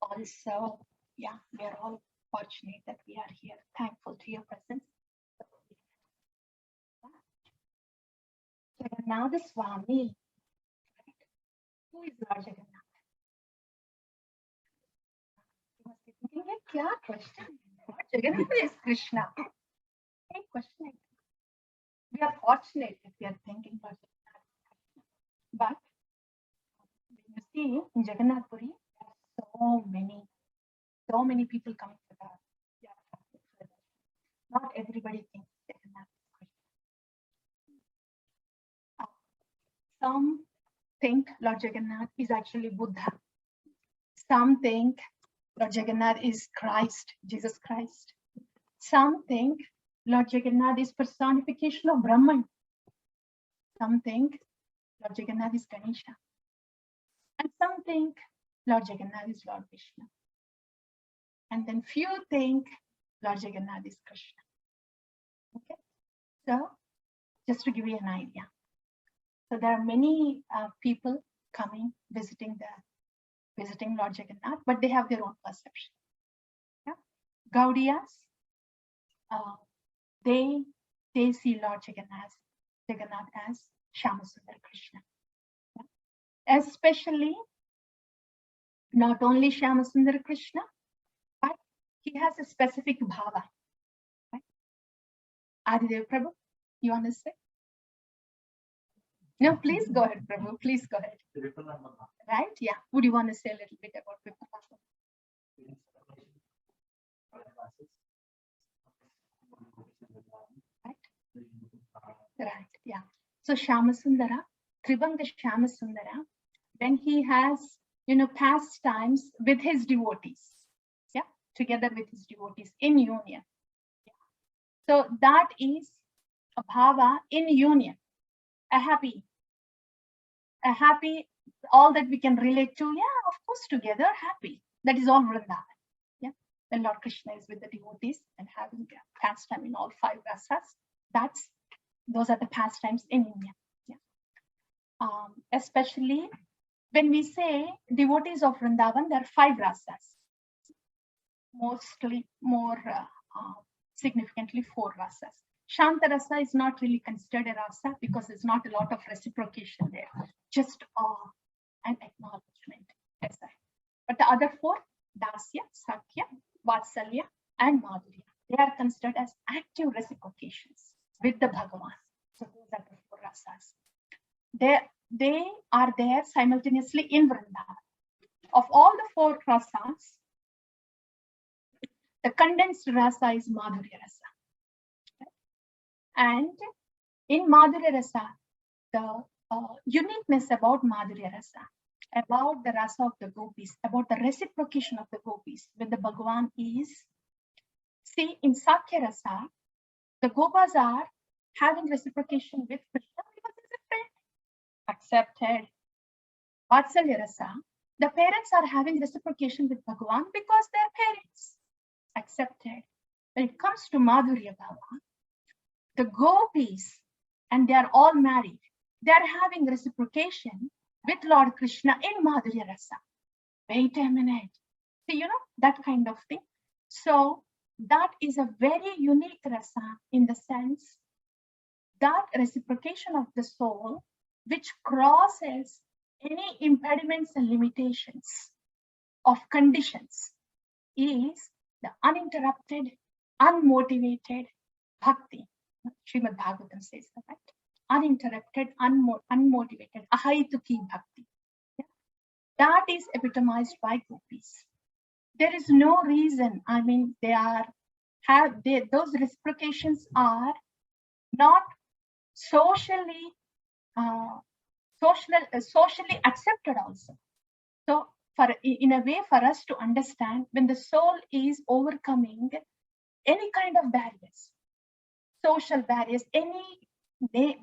Also, yeah, we are all fortunate that we are here, thankful to your presence. Jagannath Swami, who is Lord Jagannath? You must be thinking, what question? Lord Jagannath is Krishna. Hey, question. We are fortunate if we are thinking Lord Jagannath is Krishna. But when you see in Jagannath Puri, there are so many people coming to the Yatra. Not everybody thinks Jagannath is Krishna. Some think Lord Jagannath is actually Buddha. Some think Lord Jagannath is Christ, Jesus Christ. Some think Lord Jagannath is personification of Brahman. Some think Lord Jagannath is Ganesha. And some think Lord Jagannath is Lord Vishnu. And then few think Lord Jagannath is Krishna. Okay, so just to give you an idea. So there are many people coming, visiting Lord Jagannath, but they have their own perception. Yeah? Gaudiyas, they see Lord Jagannath as Shyamasundar Krishna. Yeah? Especially, not only Shyamasundar Krishna, but he has a specific bhava. Right? Adidev Prabhu, you want to say? No, please go ahead, Prabhu. Please go ahead. Right? Yeah. Would you want to say a little bit about Vipassana? Right. Yeah. So Shyamasundara, Tribanga Shyamasundara, when he has, pastimes with his devotees, yeah, together with his devotees in union. Yeah. So that is a bhava in union, a happy, all that we can relate to. Yeah, of course, together, happy. That is all Vrindavan. Yeah. When Lord Krishna is with the devotees and having pastime in all 5 rasas, those are the pastimes in India. Yeah. Especially when we say devotees of Vrindavan, there are 5 rasas. Mostly more significantly 4 rasas. Shanta rasa is not really considered a rasa because there's not a lot of reciprocation there, just awe and acknowledgement. But the other 4, Dasya, Sakya, Vatsalya, and Madhurya, they are considered as active reciprocations with the Bhagavan. So those are the 4 rasas. They are there simultaneously in Vrindavan. Of all the 4 rasas, the condensed rasa is Madhurya rasa. And in Madhurya rasa, the uniqueness about Madhurya rasa, about the rasa of the gopis, about the reciprocation of the gopis with the Bhagavan is, see, in Sakya rasa, the gopas are having reciprocation with Krishna because he's a friend. Accepted. Vatsalya rasa, the parents are having reciprocation with Bhagavan because they're parents. Accepted. When it comes to Madhurya bhava, the gopis, and they are all married, they are having reciprocation with Lord Krishna in Madhurya rasa. Wait a minute. See, that kind of thing. So that is a very unique rasa in the sense that reciprocation of the soul which crosses any impediments and limitations of conditions is the uninterrupted, unmotivated bhakti. Srimad Bhagavatam says that, right? Uninterrupted, unmotivated, ahaituki bhakti. Yeah? That is epitomized by gopis. There is no reason. I mean, those reciprocations are not socially accepted also. So in a way, for us to understand, when the soul is overcoming any kind of barriers, social barriers, any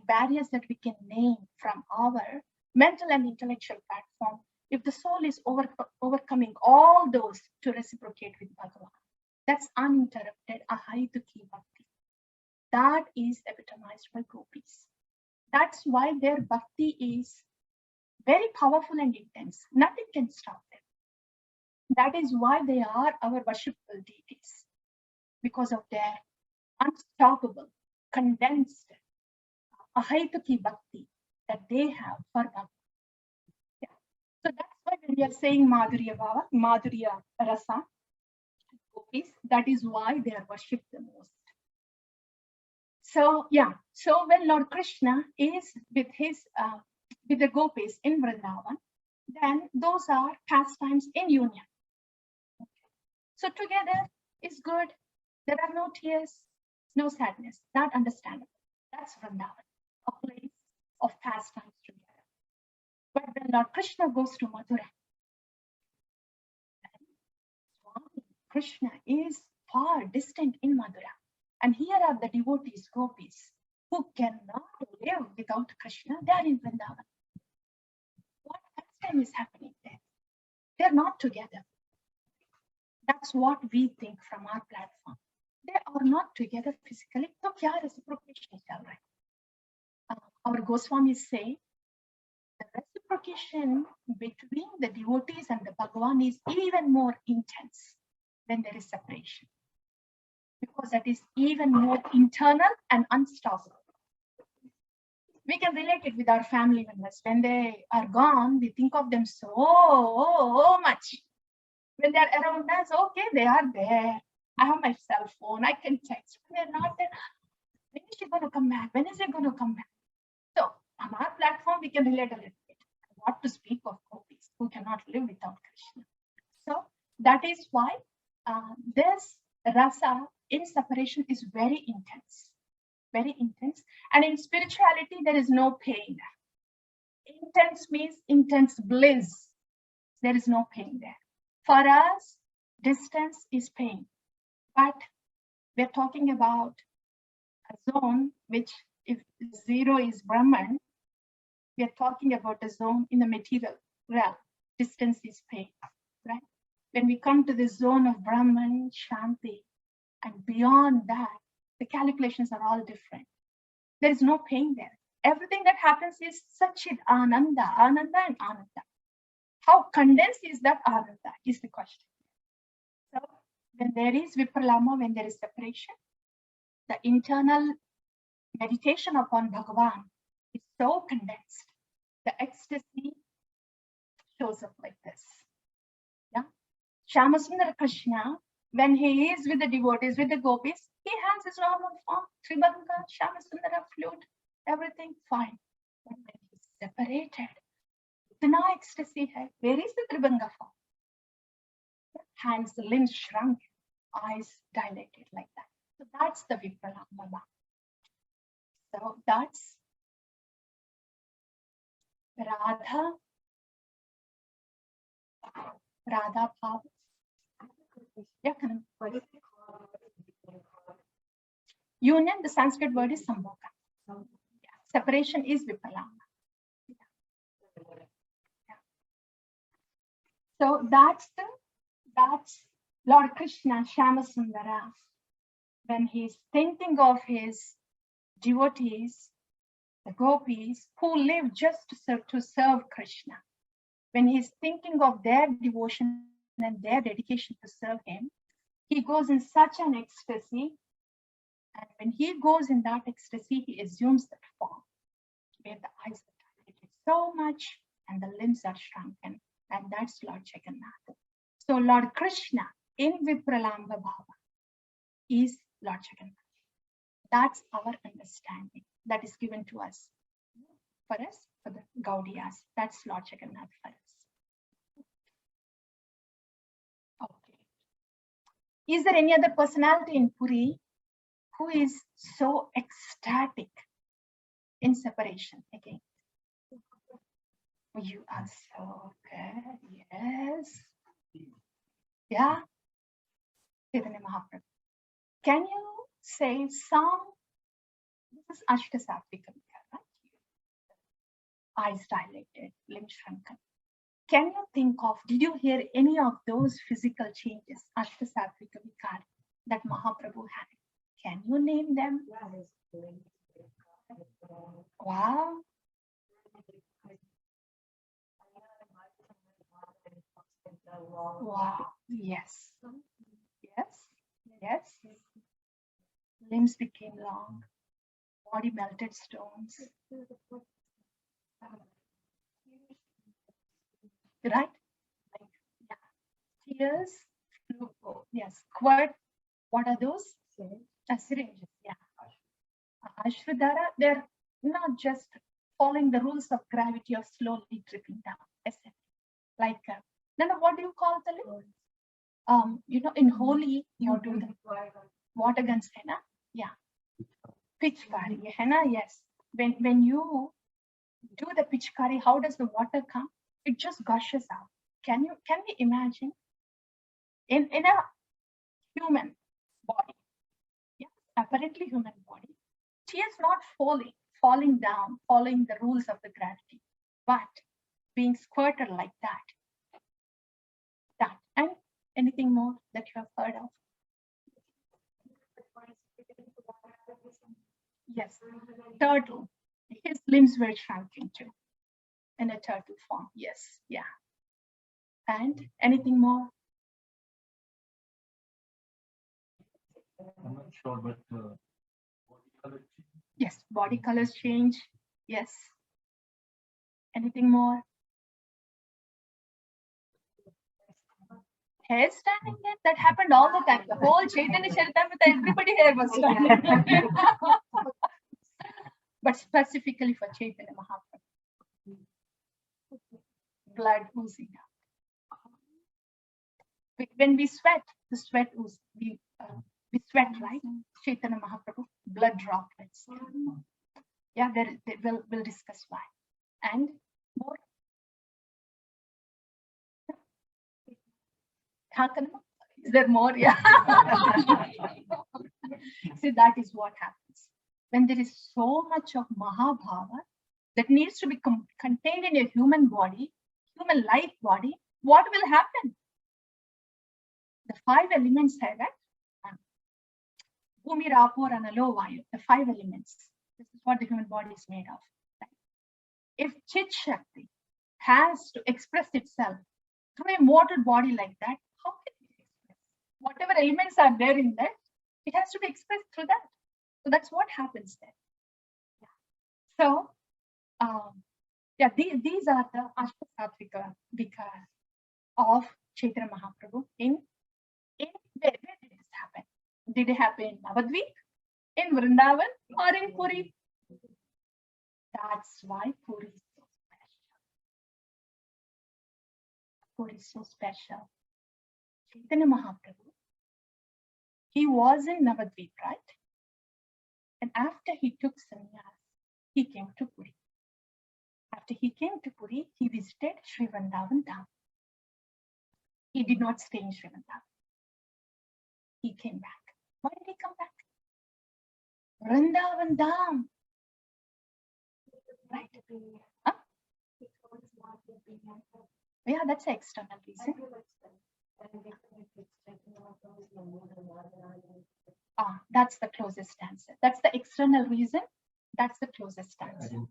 barriers that we can name from our mental and intellectual platform, if the soul is overcoming all those to reciprocate with Bhagavan, that's uninterrupted ahaituki bhakti. That is epitomized by gopis. That's why their bhakti is very powerful and intense. Nothing can stop them. That is why they are our worshipful deities, because of their unstoppable, condensed, ahaituki bhakti that they have for Bhagavan. Yeah. So that's why when we are saying Madhurya Bhava, Madhurya Rasa, gopis, that is why they are worshipped the most. So yeah, so when Lord Krishna is with his with the gopis in Vrindavan, then those are pastimes in union. So together is good. There are no tears, no sadness. That understandable. That's Vrindavan, a place of pastimes together. But when Lord Krishna goes to Mathura, Swami Krishna is far distant in Mathura. And here are the devotees, gopis, who cannot live without Krishna. They are in Vrindavan. What pastime is happening there? They're not together. That's what we think from our platform. They are not together physically. So kya reciprocation chal raha hai? Our Goswamis say the reciprocation between the devotees and the Bhagavan is even more intense when there is separation, because that is even more internal and unstoppable. We can relate it with our family members. When they are gone, we think of them so much. When they're around us, okay, they are there. I have my cell phone, I can text. When they're not there, when is she going to come back? When is it going to come back? So on our platform, we can relate a little bit. What to speak of gopis who cannot live without Krishna. So that is why this rasa in separation is very intense. Very intense. And in spirituality, there is no pain. Intense means intense bliss. There is no pain there. For us, distance is pain. But we're talking about a zone which, if zero is Brahman, we are talking about a zone in the material realm. Distance is pain, right? When we come to the zone of Brahman, Shanti, and beyond that, the calculations are all different. There is no pain there. Everything that happens is Sachid Ananda, Ananda and Ananda. How condensed is that Ananda is the question. So when there is Vipralama, when there is separation, the internal meditation upon Bhagavan is so condensed. The ecstasy shows up like this. Yeah. Shyamasundara Krishna, when he is with the devotees, with the gopis, he has his normal form, Tribanga, Shyamasundara, flute, everything fine. But when he's separated, itna ecstasy hai. Where is the Tribanga form? Hands, the limbs shrunk, eyes dilated like that. So that's the Vipralambha. So that's Radha Bhav. Yeah, union, the Sanskrit word is Sambhoga. Yeah. Separation is Vipralambha. Yeah. So that's Lord Krishna, Shyamasundara, when he's thinking of his devotees, the gopis, who live just to serve Krishna. When he's thinking of their devotion and their dedication to serve him, he goes in such an ecstasy. And when he goes in that ecstasy, he assumes that form, where the eyes are dilated so much and the limbs are shrunken. And that's Lord Jagannath. So Lord Krishna in Vipralambha Bhava is Lord Jagannath. That's our understanding that is given to us. For us, for the Gaudiyas, that's Lord Jagannath for us. Okay. Is there any other personality in Puri who is so ecstatic in separation again? You are so good. Yes. Yeah. Chaitanya Mahaprabhu. Can you say some? This is Ashtasatvika, right? Eyes dilated, limbs shrunken. Can you think of, did you hear any of those physical changes, Ashtasatvika Vikar, that Mahaprabhu had? Can you name them? Wow. Wow. Yes. Yes. Yes. Limbs became long. Body melted stones. Right? Like, yeah. Tears. Yes. Squirt. What are those? Syringes. Yeah. Ashrudhara, they're not just following the rules of gravity or slowly dripping down. Like, then what do you call the limb? In Holi, you do the water guns, henna? Yeah. Pitchkari, henna? Yes. When you do the pitchkari, how does the water come? It just gushes out. Can we imagine in a human body? Yeah, apparently human body. Tears not falling down, following the rules of the gravity, but being squirted like that. And anything more that you have heard of? Yes, turtle. His limbs were shrunken too, in a turtle form. Yes, yeah. And anything more? I'm not sure, but yes, body colors change. Yes. Anything more? Hair standing there? That happened all the time. The whole Chaitanya Charitamrita, everybody hair was standing. But specifically for Chaitanya Mahaprabhu. Blood oozing out. When we sweat, the sweat oozes. We sweat, right? Chaitanya Mahaprabhu, blood droplets. Yeah, we'll discuss why. And more. Is there more? Yeah. See, that is what happens. When there is so much of Mahabhava that needs to be contained in a human body, human life body, what will happen? The 5 elements have that. Bhumi, Rapur, and Alo, Vayu, the 5 elements. This is what the human body is made of. If Chit Shakti has to express itself through a mortal body like that, how can it express? Whatever elements are there in that, it has to be expressed through that. So that's what happens there. Yeah. So, these are the Ashtasatvika Vikas of Chaitanya Mahaprabhu. Where did this happen? Did it happen in Navadvip, in Vrindavan, or in Puri? That's why Puri is so special. Puri is so special. Chaitanya Mahaprabhu, he was in Navadvip, right? And after he took sannyas, he came to Puri. After he came to Puri, he visited Sri Vrindavan Dham. He did not stay in Sri Vrindavan. He came back. Why did he come back? Vrindavan Dham. Right? Huh? Yeah, that's an external reason. That's the closest answer. That's the external reason. That's the closest answer.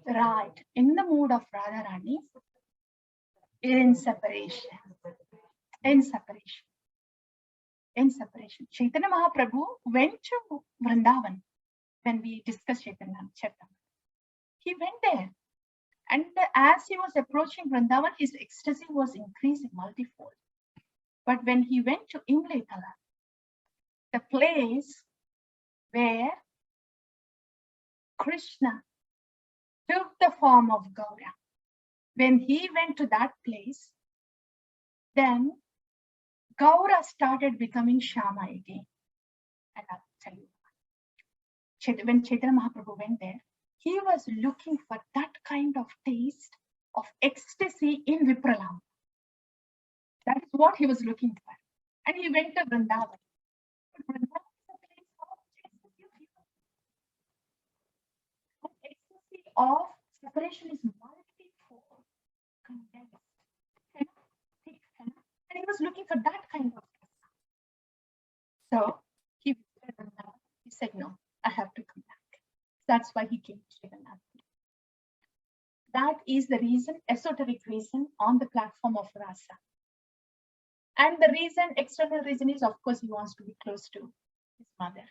Right. In the mood of Radharani, in separation. In separation. In separation. Chaitanya Mahaprabhu went to Vrindavan when we discussed Chaitanya Charitamrita. He went there. And as he was approaching Vrindavan, his ecstasy was increasing multifold. But when he went to Imletala, the place where Krishna took the form of Gaura, when he went to that place, then Gaura started becoming Shama again. And I'll tell you why. When Chaitanya Mahaprabhu went there, he was looking for that kind of taste of ecstasy in Vipralam. That is what he was looking for. And he went to Vrindavan. But Vrindavan is a place of ecstasy. Ecstasy of separation is multifold, condensed. And he was looking for that kind of ecstasy. So he said, no, I have to come back. That's why he came to Jagannath. That is the reason, esoteric reason on the platform of Rasa. And the reason, external reason is, of course, he wants to be close to his mother.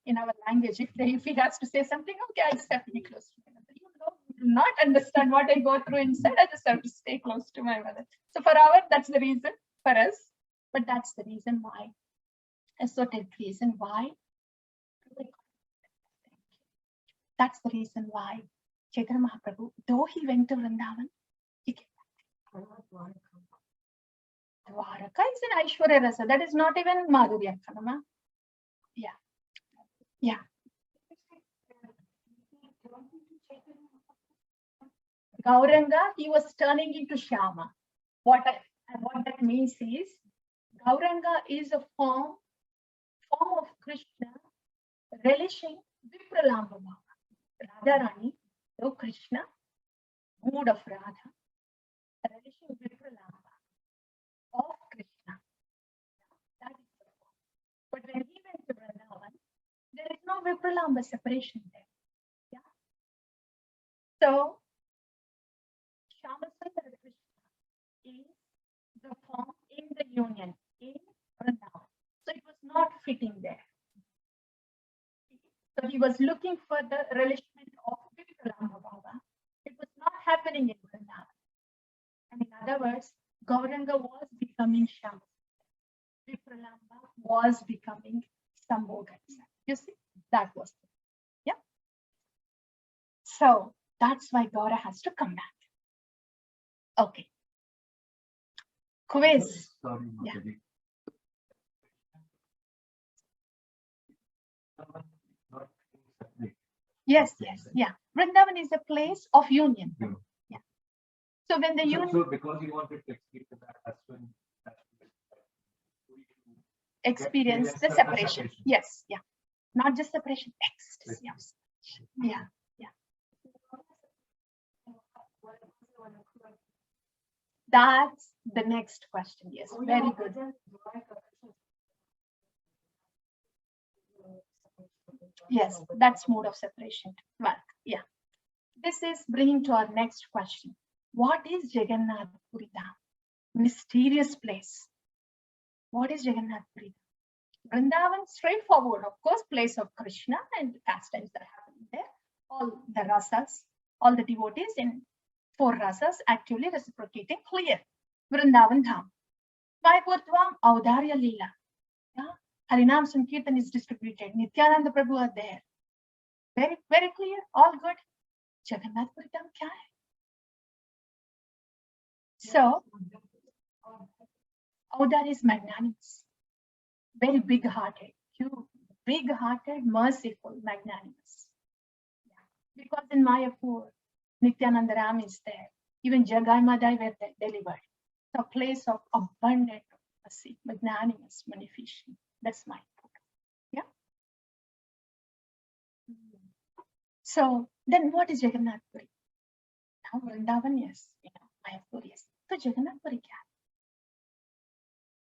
In our language, if he has to say something, okay, I just have to be close to my mother. You do not understand what I go through inside. I just have to stay close to my mother. So for that's the reason for us. But that's the reason why, esoteric reason why. That's the reason why Chaitanya Mahaprabhu, though he went to Vrindavan, he came back. Dwaraka is an Aishwarya Rasa. That is not even Madhurya Kanama. Yeah. Yeah. Gauranga, he was turning into Shyama. What that means is, Gauranga is a form of Krishna relishing Vipralamba Bhava. Radharani, though Krishna, mood of Radha, relishing Vipralamba of Krishna. That is the form. But when he went to Vrindavan, there is no Vipralamba separation there. Yeah. So, Shyamasundara Krishna is the form in the union in Vrindavan. So it was not fitting there. So he was looking for the relishment of Vipralamba Bhava. It was not happening in Vrindavan. And in other words, Gauranga was becoming Shyama. Vipralamba was becoming Sambhoga. You see, that was it. Yeah. So that's why Gaura has to come back. Okay. Quiz. Sorry, Yeah. Yes, yes, yeah. Vrindavan is a place of union. Yeah. So when the union. So because you wanted to experience that, that's when experience the separation. Yes, yeah. Not just separation, ecstasy. Yes. Yeah, yeah. That's the next question. Yes, very good. Yes, that's mode of separation. Well, yeah. This is bringing to our next question. What is Jagannath Puri Dham? Mysterious place. What is Jagannath Puri Dham? Vrindavan, straightforward, of course, place of Krishna and pastimes that happen there. All the rasas, all the devotees in 4 rasas actively reciprocating, clear. Vrindavan Dham. Vaipurtvam, Audarya Leela. Yeah? Harinam Sankirtan is distributed. Nityananda Prabhu are there. Very, very clear. All good. Jagannath Puri Dham kya hai? So, Audar is magnanimous. Very big-hearted. Big-hearted, merciful, magnanimous. Yeah. Because in Mayapur, Nityananda Ram is there. Even Jagai Madai were delivered. So a place of abundant mercy, magnanimous, munificent. That's my book. Yeah. So then what is Jagannath Puri? Now Vrindavan, yes. Mayapur, yes. So Jagannath Puri kya?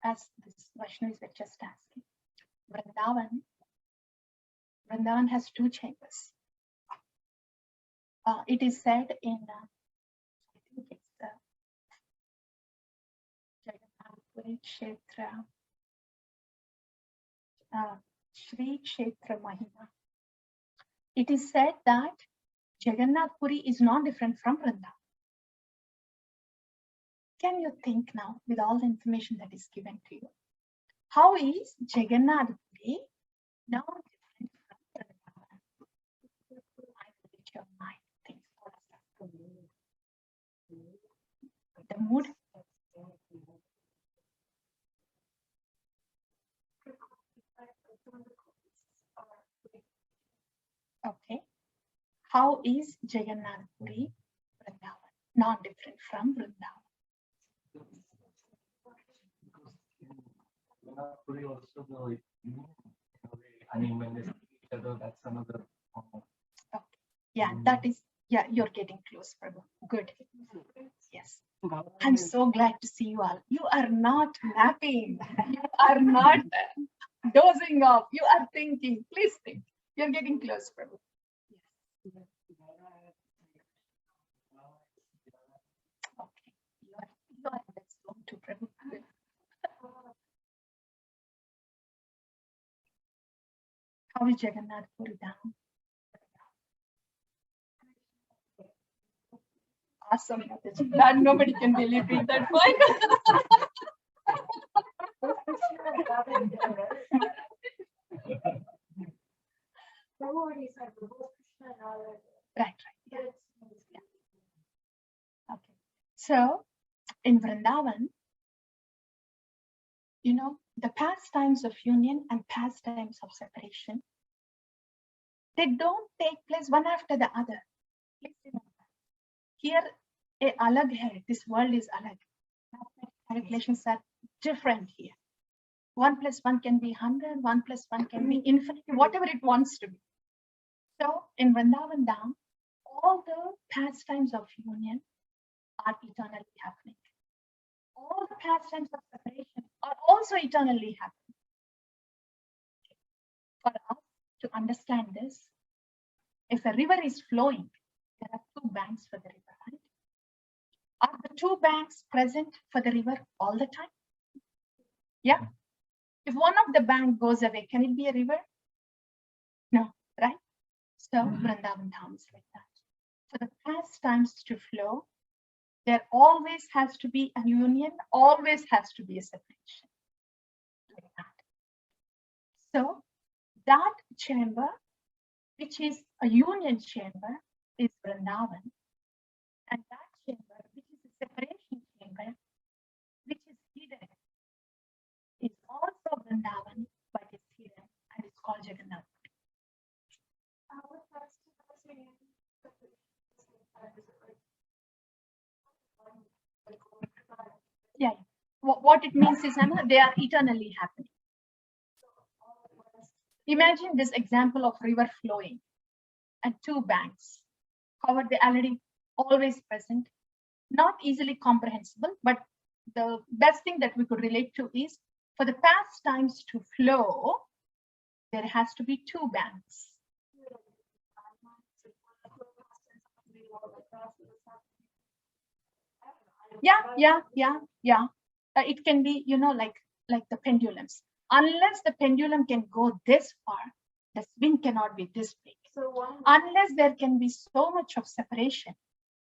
As this Vaishnavis were just asking. Vrindavan has 2 chambers. It is said in, I think it's Jagannath Puri Kshetra, Shri Kshetra Mahima. It is said that Jagannath Puri is not different from Vrindavan. Can you think now, with all the information that is given to you, how is Jagannath Puri now different from Vrindavan? I will your mind thinks the mood. Okay. How is Jagannath Puri Vrindavan? Not different from Vrindavan. Puri also I mean, when they see each other, that's another. Okay. Yeah, that is. Yeah, you're getting close, Prabhu. Good. Yes. I'm so glad to see you all. You are not napping. You are not dozing off. You are thinking. Please think. You're getting close, Prabhu. Okay, you are in that zone too, Prabhu. How is Jagannath Puri Dham? Awesome. That nobody can really beat that point. Right. Yeah. Okay. So in Vrindavan, you know, the pastimes of union and pastimes of separation, they don't take place one after the other. Please remember. Here, a alag hai. This world is alag. Calculations are different here. 1 + 1 can be 100, 1 + 1 can be infinity, whatever it wants to be. So in Vrindavan Dham, all the pastimes of union are eternally happening. All the pastimes of separation are also eternally happening. For us to understand this, if a river is flowing, there are two banks for the river, right? Are the two banks present for the river all the time? Yeah. If one of the bank goes away, can it be a river? No, right? So Vrindavan Dham is like that. For the pastimes to flow, there always has to be a union, always has to be a separation. Like that. So that chamber, which is a union chamber, is Vrindavan. And that chamber, which is a separation chamber, which is hidden, is also Vrindavan, but it's hidden, and it's called Jagannath. Yeah. What it means is, Anna, they are eternally happening. Imagine this example of river flowing and two banks. How are they already always present? Not easily comprehensible, but the best thing that we could relate to is for the pastimes to flow, there has to be two banks. Yeah. It can be, like the pendulums. Unless the pendulum can go this far, the swing cannot be this big. Unless there can be so much of separation,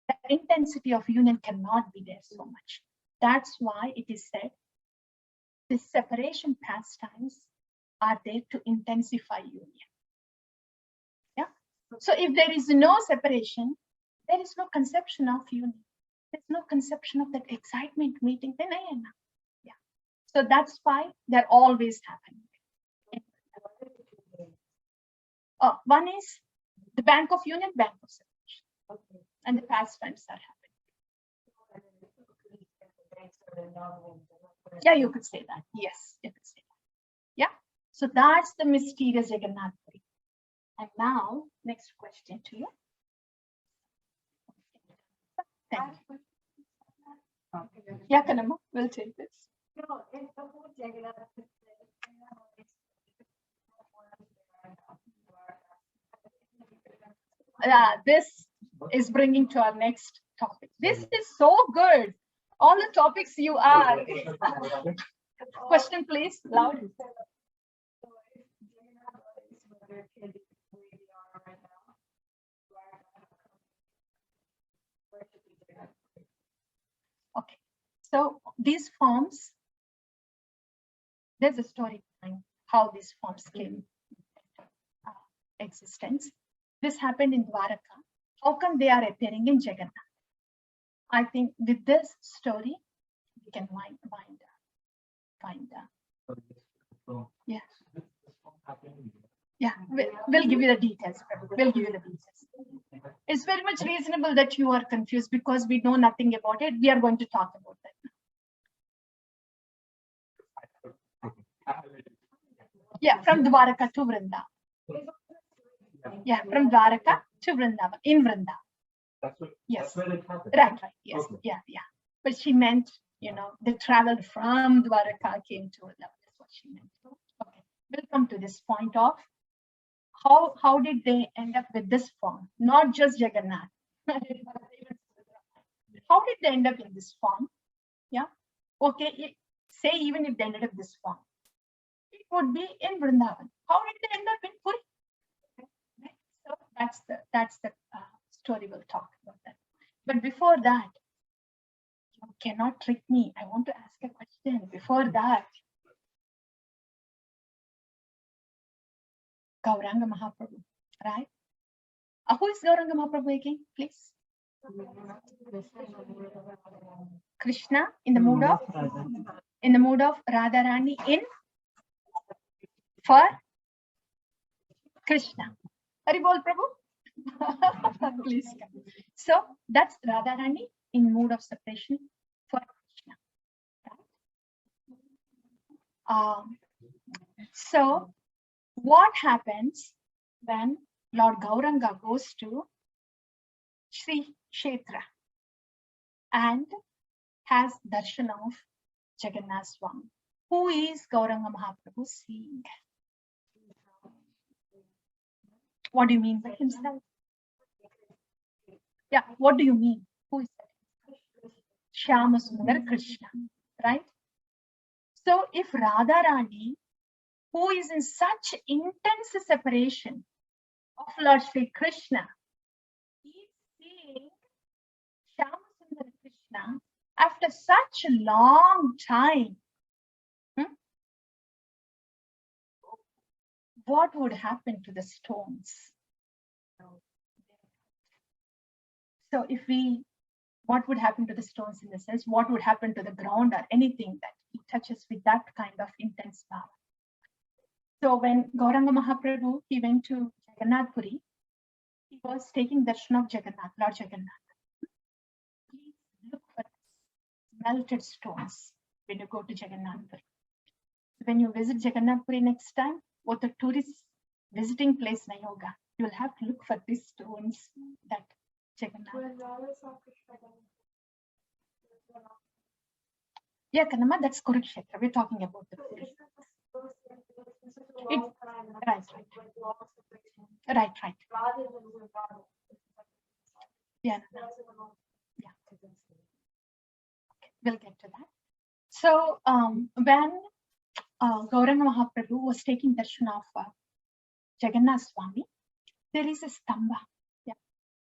the intensity of union cannot be there so much. That's why it is said the separation pastimes are there to intensify union. Yeah. So if there is no separation, there is no conception of union. There's no conception of that excitement meeting. Yeah. So that's why they're always happening. One is the bank of union, bank of separation. Okay. And the pastimes are happening. Yeah, you could say that. Yes, you could say that. Yeah. So that's the mysterious Jagannath Puri. And now, next question to you. Thank you. Yeah, Kanama, we'll take this. This is bringing to our next topic. This is so good. All the topics you are. Question, please, loud. Okay, so these forms, there's a story behind how these forms came existence. This happened in Dwaraka. How come they are appearing in Jagannath? I think with this story, we can find yeah. Yeah, we'll give you the details. We'll give you the details. It's very much reasonable that you are confused because we know nothing about it. We are going to talk about that. Yeah, from Dwaraka to Vrindavan. Yeah, from Dwaraka to Vrindavan, in Vrindavan. Yes, right. Yes, okay. Yeah. But she meant, they traveled from Dwaraka, came to Vrindavan. That's what she meant. Okay, we'll come to this point of how did they end up with this form? Not just Jagannath. How did they end up in this form? Yeah. Okay. Say even if they ended up this form, it would be in Vrindavan. How did they end up in Puri? Right? So that's the story. We'll talk about that. But before that, you cannot trick me. I want to ask a question. Before that, Gauranga Mahaprabhu, right? Who is Gauranga Mahaprabhu again, please? Krishna in the mood of Radharani in for Krishna. Haribol Prabhu. Please come. So that's Radharani in mood of separation for Krishna. Right? So what happens when Lord Gauranga goes to Sri Kshetra and has darshan of Jagannath Swami? Who is Gauranga Mahaprabhu seeing? What do you mean by himself? Yeah, what do you mean? Who is that? Shyama Sundar Krishna, right? So if Radharani, who is in such intense separation of Lord Sri Krishna, is seeing Shyama Sundar Krishna after such a long time, what would happen to the stones? So if what would happen to the stones in the sense, what would happen to the ground or anything that he touches with that kind of intense power? So when Gauranga Mahaprabhu, he went to Jagannath Puri, he was taking darshan of Jagannath, Lord Jagannath. Please look for melted stones when you go to Jagannath Puri. When you visit Jagannath Puri next time, or the tourist visiting place na yoga, you will have to look for these stones that Jagannath. Yeah, Kanama, that's Kurukshetra. We're talking about the Puri. Right. Yeah. Okay, we'll get to that. So when Gauranga Mahaprabhu was taking darshan of Jagannath Swami, there is a stamba. Yeah.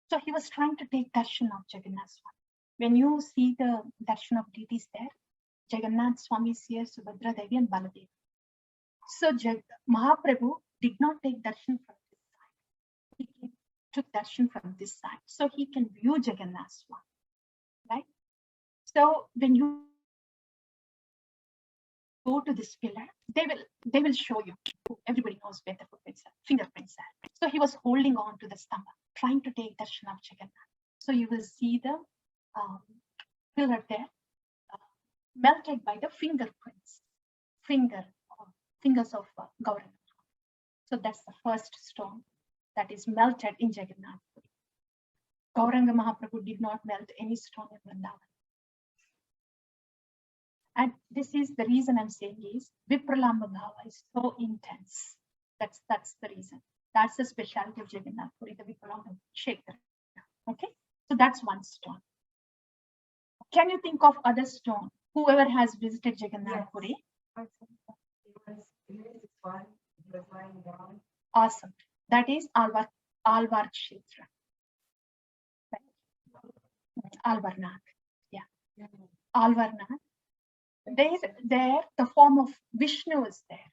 So he was trying to take darshan of Jagannath Swami. When you see the darshan of deities there, Jagannath Swami is here, Subhadra Devi and Baladev. So Mahaprabhu did not take darshan from this side. He took darshan from this side, so he can view Jagannath Swami. Right? So when you go to this pillar, they will show you. Everybody knows where the footprints are, fingerprints are. So he was holding on to the stamba, trying to take darshan of Jagannath. So you will see the pillar there, melted by the fingerprints, fingers of Gauranga. So that's the first stone that is melted in Jagannath Puri. Gauranga Mahaprabhu did not melt any stone in Vrindavan. And this is the reason I'm saying is Vipralamba Bhava is so intense. That's the reason. That's the specialty of Jagannath Puri, the Vipralamba Kshetra. Okay, so that's one stone. Can you think of other stone? Whoever has visited Jagannath Puri. Awesome. That is Alvar Kshetra. Alvarnath. Yeah. Alvarnath. There, the form of Vishnu is there.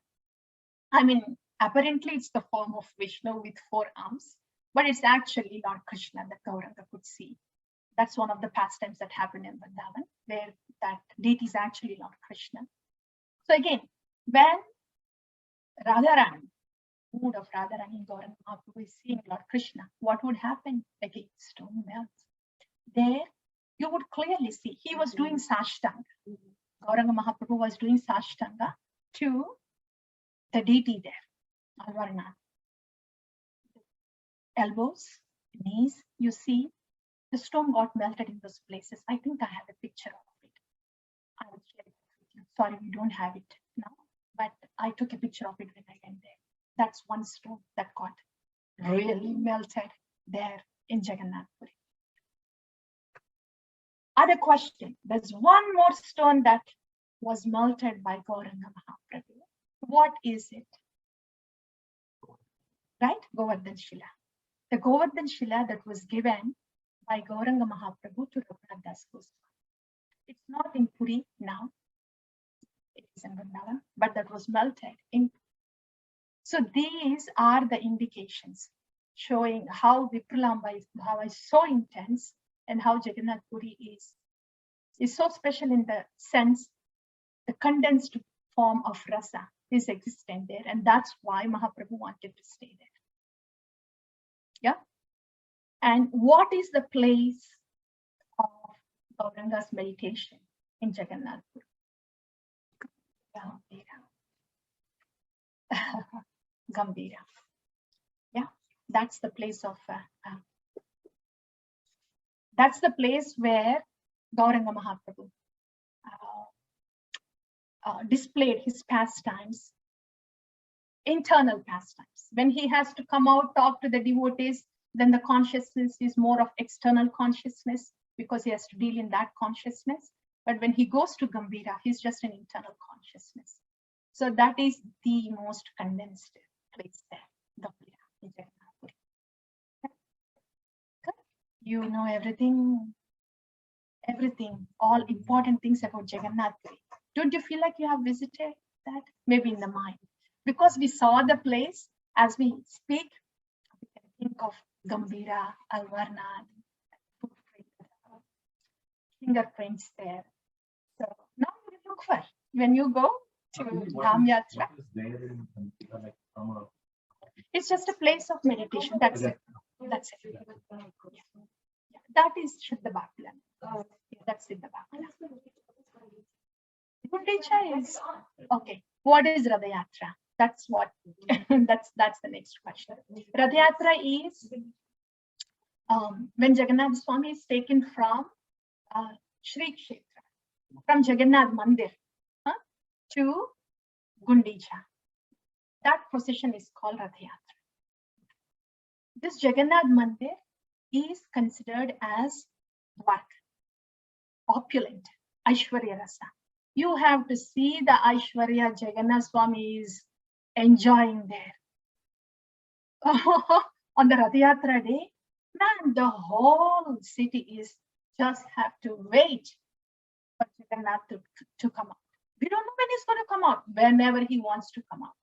I mean, apparently it's the form of Vishnu with 4 arms, but it's actually Lord Krishna that Gauranga could see. That's one of the pastimes that happened in Vrindavan, where that deity is actually Lord Krishna. So again, when Radharani, mood of Radharani, Gauranga Mahaprabhu is seeing Lord Krishna, what would happen? Again, stone melts. There, you would clearly see he was doing Sashtanga. Gauranga Mahaprabhu was doing Sashtanga to the deity there, Alvarnath. Elbows, knees, you see, the stone got melted in those places. I think I have a picture of it. I will share it with you. Sorry, we don't have it now, but I took a picture of it when I went there. That's one stone that got really melted there in Jagannath Puri. Other question, there's one more stone that was melted by Gauranga Mahaprabhu. What is it? Right? Govardhan Shila. The Govardhan Shila that was given by Gauranga Mahaprabhu to Raghunath Das Goswami. It's not in Puri now. It is in Vrindavan, but that was melted in. So these are the indications showing how Vipralamba Bhava is so intense and how Jagannath Puri is so special in the sense the condensed form of rasa is existent there, and that's why Mahaprabhu wanted to stay there. Yeah. And what is the place of Gauranga's meditation in Jagannath Puri? Gambira. Yeah, that's the place of that's the place where Gauranga Mahaprabhu displayed his pastimes, internal pastimes. When he has to come out, talk to the devotees, then the consciousness is more of external consciousness because he has to deal in that consciousness. But when he goes to Gambira, he's just an internal consciousness. So that is the most condensed place there, Gambira in Jagannath Puri. You know everything, all important things about Jagannath Puri. Don't you feel like you have visited that? Maybe in the mind. Because we saw the place as we speak, we can think of Gambira, Alvarna, fingerprints there. So now you look for, when you go to Dham Yatra, it's just a place of meditation. That's it. That's it. Yeah. That is Shuddha Bhakti. That's Siddha Bhakti. Gundicha is okay. What is Radha Yatra? That's what. that's the next question. Radha Yatra is when Jagannath Swami is taken from Shri Kshetra, from Jagannath Mandir to Gundicha. That procession is called Radha Yatra. This Jagannath Mandir is considered as Dwarka, opulent, Aishwarya Rasa. You have to see the Aishwarya Jagannath Swami is enjoying there. On the Radha Yatra day, man, the whole city is just have to wait for Jagannath to come out. We don't know when he's going to come out, whenever he wants to come out.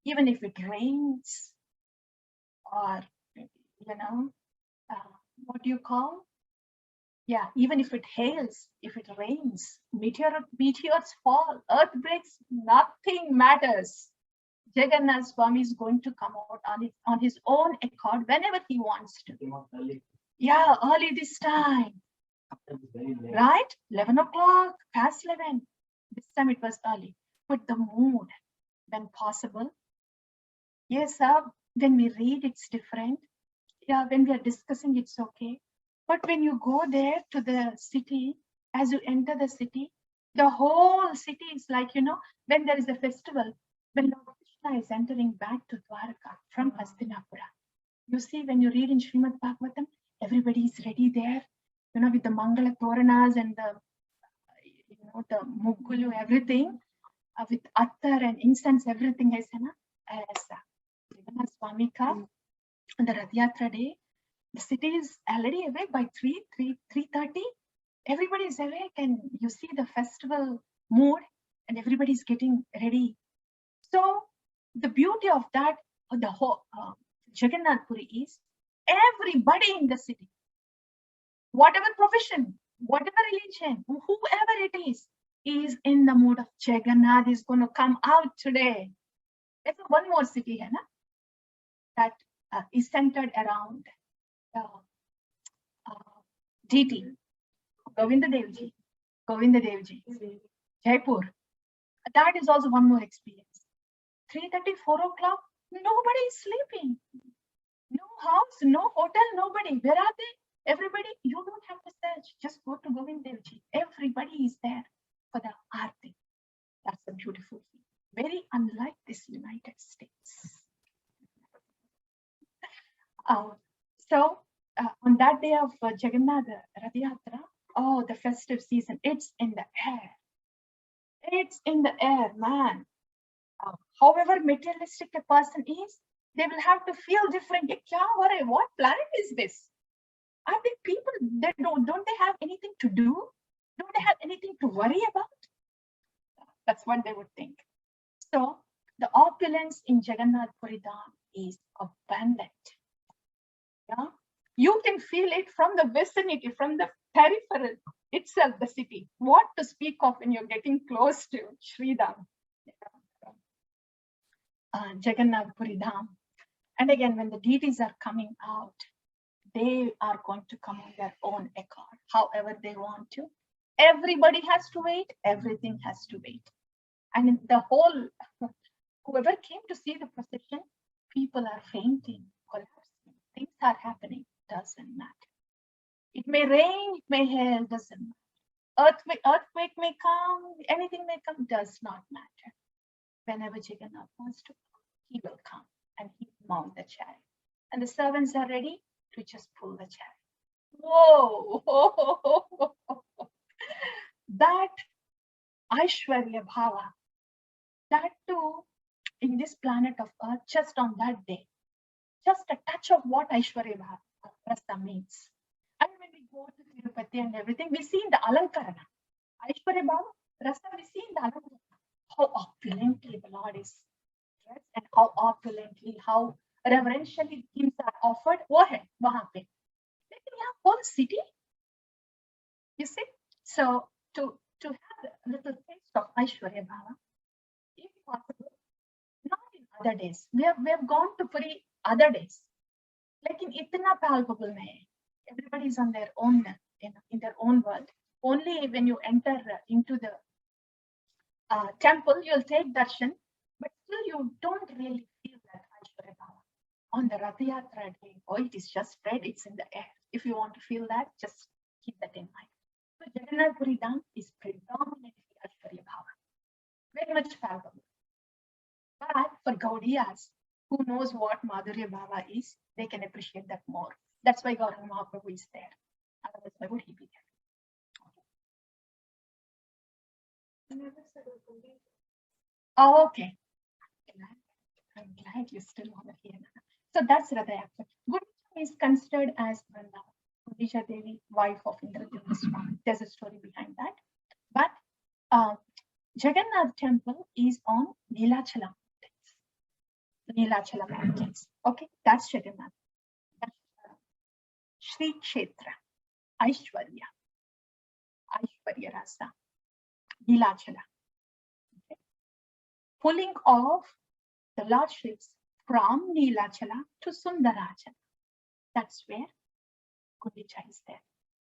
Even if it rains or, what do you call? Yeah, even if it hails, if it rains, meteors fall, earthquakes, nothing matters. Jagannath Swami is going to come out on his own accord whenever he wants to. Yeah, early this time. Right? 11 o'clock, past 11. This time it was early. But the mood, when possible. Yes, sir, when we read, it's different. Yeah, when we are discussing, it's okay. But when you go there to the city, as you enter the city, the whole city is like, when there is a festival, when Lord Krishna is entering back to Dwarka from Hastinapura. You see, when you read in Srimad Bhagavatam, everybody is ready there, with the Mangala Toranas and the Muggulu, everything, with attar and incense, everything is, Jagannath Swami ka, on the Radha Yatra day, the city is already awake by 3:30. Everybody is awake, and you see the festival mood, and everybody is getting ready. So the beauty of that, the whole Jagannath Puri is everybody in the city, whatever profession, whatever religion, whoever it is in the mood of Jagannath is going to come out today. There's one more city here, that is centered around DT, Govinda Devji, Jaipur. That is also one more experience. 3:30, 4 o'clock, nobody is sleeping. No house, no hotel, nobody. Where are they? Everybody, you don't have to search. Just go to Govinda Devji. Everybody is there for the Aarti. That's a beautiful thing. Very unlike this United States. that day of Jagannath Rath Yatra, oh, the festive season, it's in the air. It's in the air, man. However materialistic a person is, they will have to feel different. What planet is this? I think people, don't they have anything to do? Don't they have anything to worry about? That's what they would think. So the opulence in Jagannath Puri Dham is abundant. Yeah? You can feel it from the vicinity, from the peripheral itself, the city. What to speak of when you're getting close to Sri Dham, Jagannath Puri Dham. And again, when the deities are coming out, they are going to come on their own accord, however they want to. Everybody has to wait. Everything has to wait. And in the whole, whoever came to see the procession, people are fainting, collapsing. Things are happening. Doesn't matter. It may rain, it may hail, doesn't matter. Earthquake may come, anything may come, does not matter. Whenever Jagannath wants to come, he will come and he will mount the chariot. And the servants are ready to just pull the chariot. Whoa! That Aishwarya Bhava, that too, in this planet of Earth, just on that day, just a touch of what Aishwarya Bhava Rasa means. And when we go to Tirupati and everything, we see in the Alankarana. Aishwarya Bhava Rasa, we see in the Alankarana how opulently the Lord is dressed and how opulently, how reverentially things are offered. Wahan pe. Then we have whole city. You see? So to have a little taste of Aishwarya Bhava, if possible, not in other days. We have gone to Puri other days. Like in itna palpable nahi. Everybody is on their own, in their own world. Only when you enter into the temple, you'll take darshan, but still you don't really feel that Aishwarya Bhava. On the Rath Yatra day, it is just spread, it's in the air. If you want to feel that, just keep that in mind. So Jagannath Puri Dham is predominantly Aishwarya Bhava. Very much palpable. But for Gaudiyas, who knows what Madhurya Bhava is, they can appreciate that more. That's why Gauranga Mahaprabhu is there. Otherwise, why would he be there? Oh, okay. I'm glad you still want to hear that. So that's Rath Yatra. Gundija is considered as Vrindavan. Ujjvala Devi, wife of Indrajit Swami. There's a story behind that. But Jagannath temple is on Nilachala Mountains. Okay, that's Jagannath. That's Shri Kshetra, Aishwarya Rasa, Nilachala. Okay. Pulling off the lordships from Nilachala to Sundarachala. That's where Gundija is there.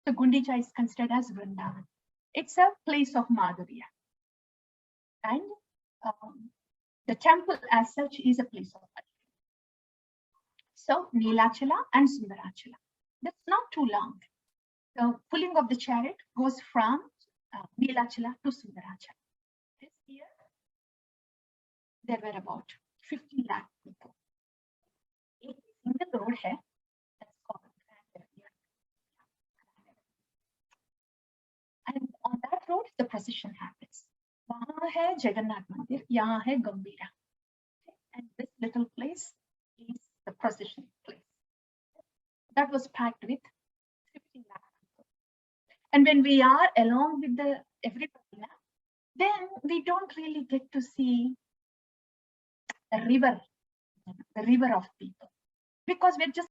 So Gundija is considered as Vrindavan. It's a place of Madhurya. And the temple as such is a place of Madhurya. So Nilachala and Sundarachala. That's not too long. The pulling of the chariot goes from Nilachala to Sundarachala. This year, there were about 50 lakh people. A single road hai, that's called and on that road, the procession happens. Wahan hai Jagannath Mandir, yahan hai Gambira. And this little place is the procession place. That was packed with 50 lakh people. And when we are along with everybody, then we don't really get to see the river of people, because we're just